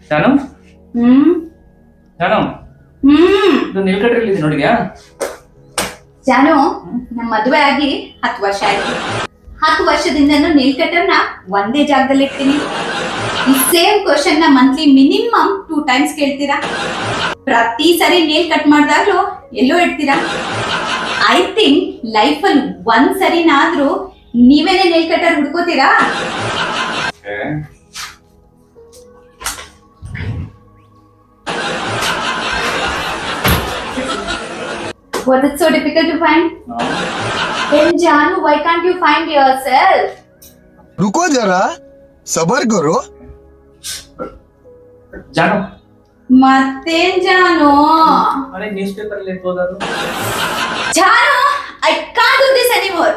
ಜಾನು ಹ್ಮ್ ಜಾನು ಹ್ಮ್ ಇದು ನೀಲ್ ಕಟ್ರಿ ಇಲ್ಲಿ ನೋಡಿದ್ಯಾ? ಜಾನು, ನಮ್ ಮದುವೆ ಆಗಿ 10 ವರ್ಷ ಆಯ್ತು. 10 ವರ್ಷದಿಂದನೂ ನೀಲ್ ಕಟರ್ನ ಒಂದೇ ಜಾಗದಲ್ಲಿ ಇರ್ತೀನಿ. ಈ ಸೇಮ್ ಕ್ವಶನ್ ನ ಮಂತ್ಲಿ ಮಿನಿಮಮ್ 2 ಟೈಮ್ಸ್ ಕೇಳ್ತೀರಾ. ಪ್ರತಿ ಸರಿ ನೇಲ್ ಕಟ್ ಮಾಡಿದಾಗ್ಲೂ ಎಲ್ಲೋ ಇಡ್ತೀರಾ. ಐ ಥಿಂಕ್ ಲೈಫ್ ಅಲ್ಲಿ ಒಂದ್ ಸರಿನಾದ್ರೂ ನೀವೇನೆ ನೇಲ್ ಕಟರ್ ಹುಡ್ಕೋತೀರಾ? Was it so difficult to find? No. Then Janu, why can't you find yourself? रुको जरा सबर करो. ಜಾನು ಮತ್ತೇನ್ ಜಾನು? ಅರೆ ನ್ಯೂಸ್ ಪೇಪರ್ ಅಲ್ಲಿ ಓದೋದು. Janu, I can't do this anymore.